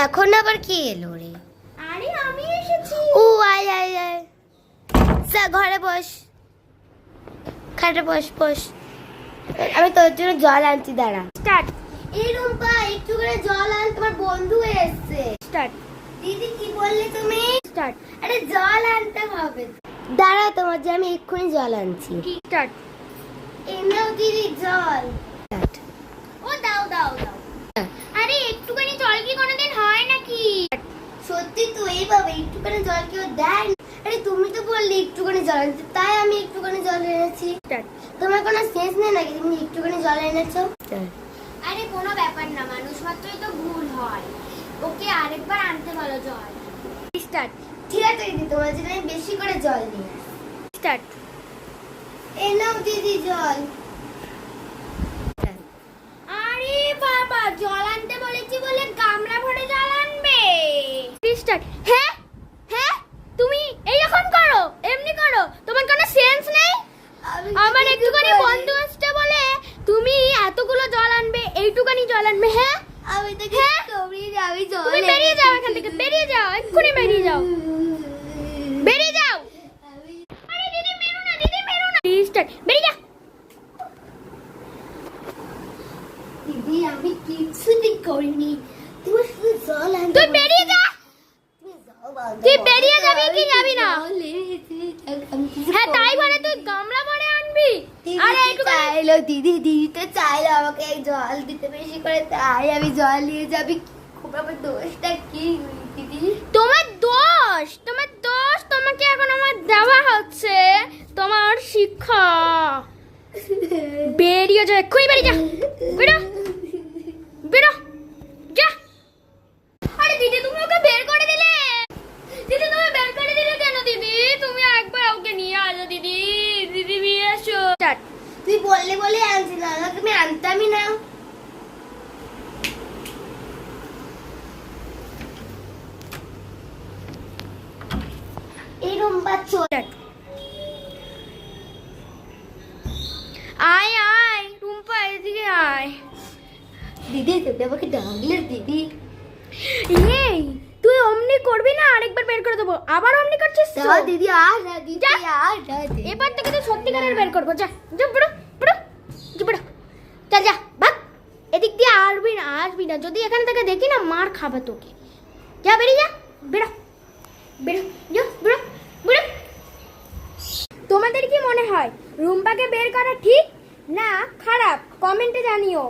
এখন আবার কি এলো রে? আরে আমি এসেছি। ও আয় আয় আয়, ঘরে বস, খাটে বস বস, আমি তোর জন্য জল আনছি, দাঁড়া। স্টার্ট। এই রুম্পা, একটু করে জল আন, তোমার বন্ধু এসছে। স্টার্ট। দিদি কি বললে তুমি? স্টার্ট। আরে জল আনতে হবে, দাঁড়া, তোমার যে আমি এক্ষুনি জল আনছি। স্টার্ট। এই নাও দিদি জল। ও দাও দাও দাও। আরে একটুখানি জল কি কোনোদিন হয় নাকি? সত্যি তো, এইভাবে একটুখানি জল কেউ দেয়? আরে তুমি তো বললে একটুখানি জল আনতে, তাই আমি একটুখানি জল এনেছি। তোমার কোনো সেন্স নেই নাকি, তুমি একটুখানি জল এনেছো? আরে কোনো ব্যাপার না, মানুষ মাত্রই তো ভুল হয়। ওকে আরেকবার আনতে বলো জল। স্টার্ট। ঠিক আছে দিদি, তোমার জন্য আমি বেশি করে জল নিয়ে আসি। স্টার্ট। এই নাও দিদি জল। আরে বাবা, জল আনতে বলেছি বলে গামলা ভরে জল আনবে। স্টার্ট। হ্যাঁ হ্যাঁ, তুমি এইরকম করো, এমনি করো, তোমার কোনো সেন্স নেই? আমার একটুখানি বন্ধু আসছে বলে তুমি এতগুলো জল আনবে, এইটুখানি জল আনবে? হ্যাঁ আমি তো হ্যাঁ? আমি জল তুমি বেরিয়ে যাও এখান থেকে, বেরিয়ে যাও, এক্ষুনি বেরিয়ে যাও, বেরিয়ে যাও। আরে দিদি মেরো না, দিদি মেরো না। স্টার্ট। বেরিয়ে যা। দিদি আমি কিছুই করিনি, তুমি শুধু জল আনতে তুই বেরিয়ে যা। তুই বেরিয়ে যাবি কি যাবি না? হ্যাঁ তাই বলে তুই গামলা ভরে আনবি? আরে একটু চাইলো দিদি, দিদি তো চাইলো আমাকে জল দিতে বেশি করে, তাই আমি জল নিয়ে যাবি। খুব আমার দোষটা কি দিদি? তোমার দোষ, তোমার দোষ, তোমাকে এখন আমার দেওয়া হচ্ছে তোমার শিক্ষা। বেরিয়ে যা, এক্ষুনি বেরিয়ে যা, বেরো বেরো যা। আরে দিদি তুমি ওকে বের করে দিলে। দিদি তুমি বের করে দিলে কেন? দিদি তুমি একবার ওকে নিয়ে আসো, দিদি দিদি নিয়ে আসো। তুই বললে বলে আনছি, না তুমি আনতামই না। এই রুম্পা চল, আয় আয় রুম্পা, এদিকে আয়। দিদি তুমি আমাকে ডাকলে দিদি? এই তুই অমনি করবি না, আরেকবার বের করে দেবো। আবার অমনি করছিস তো? দাও দিদি, আর না দিদি, আর না দিদি। এবার থেকে তুই সত্যিকারের বের করবো। যা যা, বেরো বেরো, যা বেরো, যা যা ভাগ। এদিক দিয়ে আসবি না, আসবি না, যদি এখান থেকে দেখি না মার খাবে তোকে। যা বেরিয়ে যা, বেরো বেরো, যা বেরো বেরো। তোমাদের কি মনে হয় রুম্পাকে বের করা ঠিক না খারাপ? কমেন্টে জানিও।